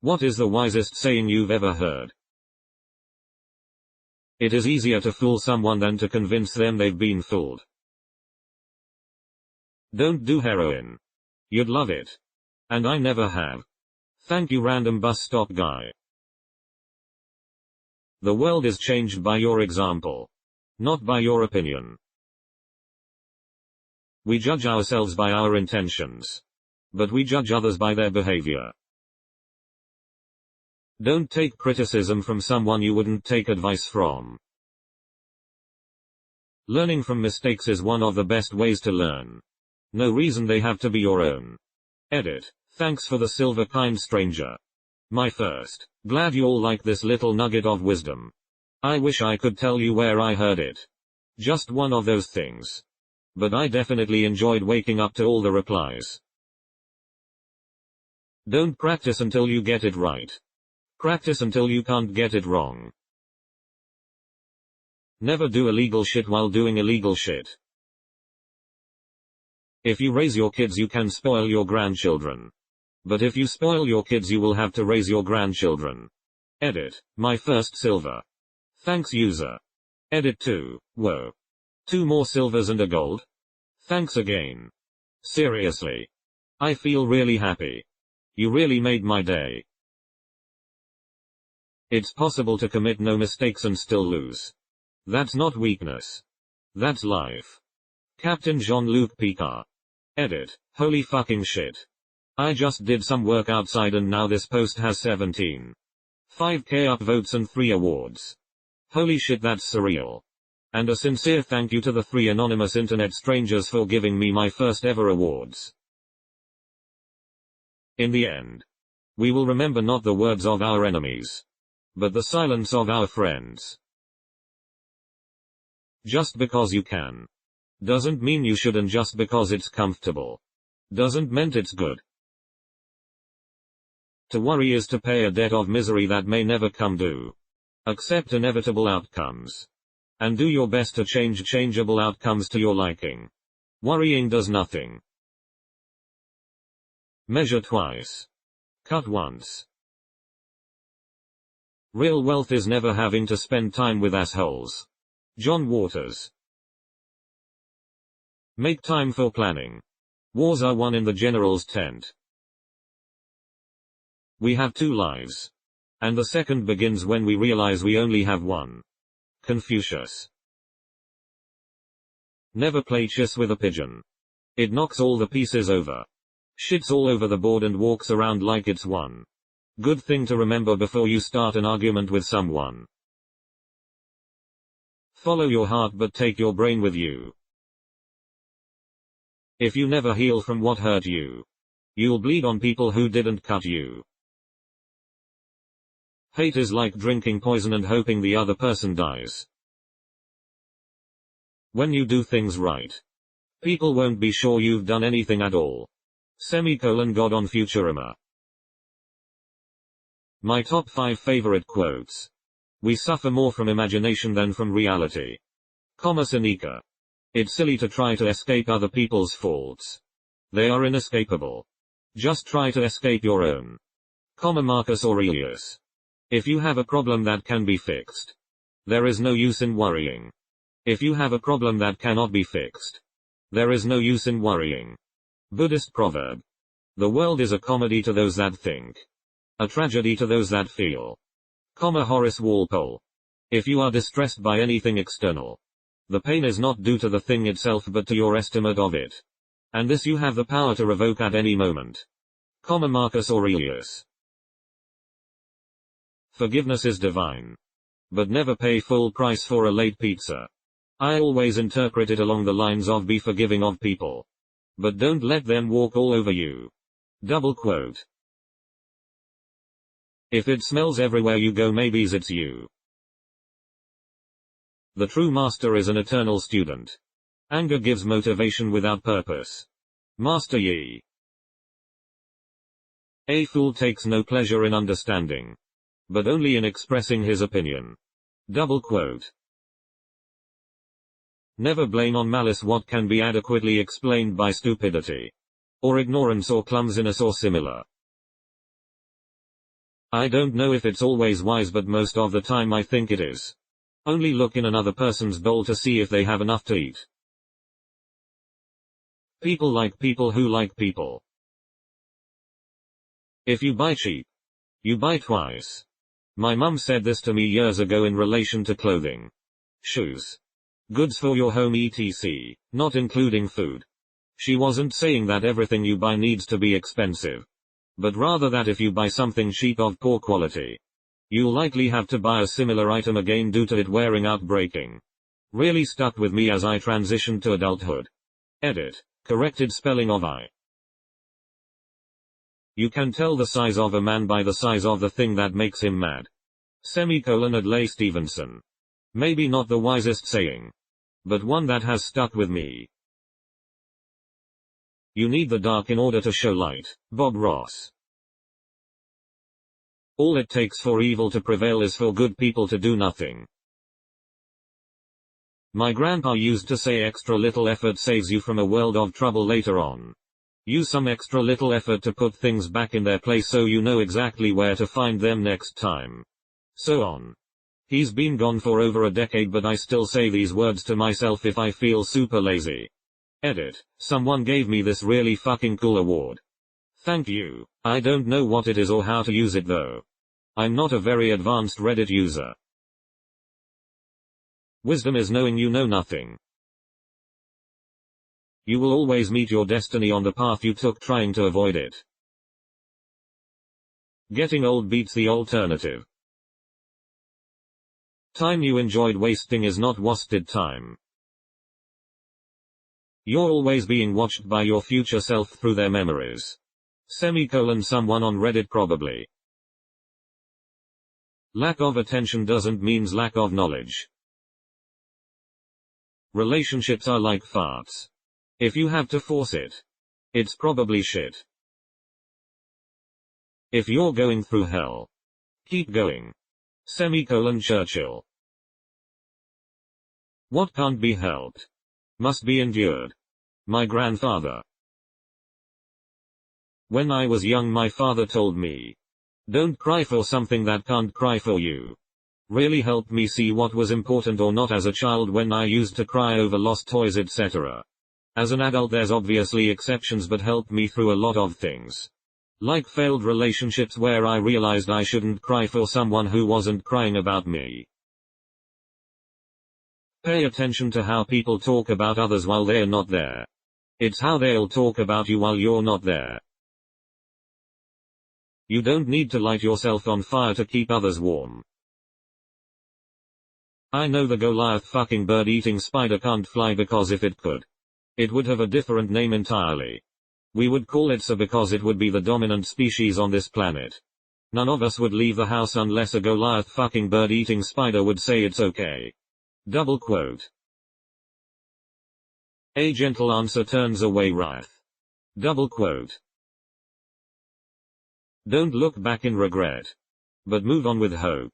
What is the wisest saying you've ever heard? It is easier to fool someone than to convince them they've been fooled. Don't do heroin. You'd love it. And I never have. Thank you, random bus stop guy. The world is changed by your example, not by your opinion. We judge ourselves by our intentions, but we judge others by their behavior. Don't take criticism from someone you wouldn't take advice from. Learning from mistakes is one of the best ways to learn. No reason they have to be your own. Edit. Thanks for the silver, kind stranger. My first. Glad you all like this little nugget of wisdom. I wish I could tell you where I heard it. Just one of those things. But I definitely enjoyed waking up to all the replies. Don't practice until you get it right. Practice until you can't get it wrong. Never do illegal shit while doing illegal shit. If you raise your kids, you can spoil your grandchildren. But if you spoil your kids, you will have to raise your grandchildren. Edit. My first silver. Thanks, user. Edit 2. Whoa. 2 more silvers and a gold? Thanks again. Seriously. I feel really happy. You really made my day. It's possible to commit no mistakes and still lose. That's not weakness. That's life. Captain Jean-Luc Picard. Edit. Holy fucking shit. I just did some work outside and now this post has 17. 5k upvotes and 3 awards. Holy shit, that's surreal. And a sincere thank you to the 3 anonymous internet strangers for giving me my first ever awards. In the end, we will remember not the words of our enemies, but the silence of our friends. Just because you can doesn't mean you should, and just because it's comfortable doesn't mean it's good. To worry is to pay a debt of misery that may never come due. Accept inevitable outcomes. And do your best to change changeable outcomes to your liking. Worrying does nothing. Measure twice. Cut once. Real wealth is never having to spend time with assholes. John Waters. Make time for planning. Wars are won in the general's tent. We have 2 lives. And the second begins when we realize we only have one. Confucius. Never play chess with a pigeon. It knocks all the pieces over. Shits all over the board and walks around like it's one. Good thing to remember before you start an argument with someone. Follow your heart but take your brain with you. If you never heal from what hurt you, you'll bleed on people who didn't cut you. Hate is like drinking poison and hoping the other person dies. When you do things right, people won't be sure you've done anything at all. God on Futurama. My top 5 favorite quotes. We suffer more from imagination than from reality. Seneca. It's silly to try to escape other people's faults. They are inescapable. Just try to escape your own. Marcus Aurelius. If you have a problem that can be fixed, there is no use in worrying. If you have a problem that cannot be fixed, there is no use in worrying. Buddhist proverb. The world is a comedy to those that think, a tragedy to those that feel. Horace Walpole. If you are distressed by anything external, the pain is not due to the thing itself but to your estimate of it. And this you have the power to revoke at any moment. Marcus Aurelius. Forgiveness is divine. But never pay full price for a late pizza. I always interpret it along the lines of be forgiving of people. But don't let them walk all over you. Double quote. If it smells everywhere you go, maybe it's you. The true master is an eternal student. Anger gives motivation without purpose. Master Yi. A fool takes no pleasure in understanding, but only in expressing his opinion. Double quote. Never blame on malice what can be adequately explained by stupidity, or ignorance or clumsiness or similar. I don't know if it's always wise, but most of the time I think it is. Only look in another person's bowl to see if they have enough to eat. People like people who like people. If you buy cheap, you buy twice. My mum said this to me years ago in relation to clothing, shoes, goods for your home etc., not including food. She wasn't saying that everything you buy needs to be expensive, but rather that if you buy something cheap of poor quality, you'll likely have to buy a similar item again due to it wearing out, breaking. Really stuck with me as I transitioned to adulthood. Edit. Corrected spelling of I. You can tell the size of a man by the size of the thing that makes him mad. Adlai Stevenson. Maybe not the wisest saying, but one that has stuck with me. You need the dark in order to show light. Bob Ross. All it takes for evil to prevail is for good people to do nothing. My grandpa used to say extra little effort saves you from a world of trouble later on. Use some extra little effort to put things back in their place so you know exactly where to find them next time. So on. He's been gone for over a decade, but I still say these words to myself if I feel super lazy. Edit. Someone gave me this really fucking cool award. Thank you. I don't know what it is or how to use it though. I'm not a very advanced Reddit user. Wisdom is knowing you know nothing. You will always meet your destiny on the path you took trying to avoid it. Getting old beats the alternative. Time you enjoyed wasting is not wasted time. You're always being watched by your future self through their memories. Someone on Reddit probably. Lack of attention doesn't mean lack of knowledge. Relationships are like farts. If you have to force it, it's probably shit. If you're going through hell, keep going. Churchill. What can't be helped must be endured. My grandfather. When I was young, my father told me, don't cry for something that can't cry for you. Really helped me see what was important or not as a child when I used to cry over lost toys etc. As an adult there's obviously exceptions, but helped me through a lot of things. Like failed relationships where I realized I shouldn't cry for someone who wasn't crying about me. Pay attention to how people talk about others while they're not there. It's how they'll talk about you while you're not there. You don't need to light yourself on fire to keep others warm. I know the Goliath fucking bird-eating spider can't fly because if it could, it would have a different name entirely. We would call it so because it would be the dominant species on this planet. None of us would leave the house unless a Goliath fucking bird-eating spider would say it's okay. Double quote. A gentle answer turns away wrath. Double quote. Don't look back in regret, but move on with hope.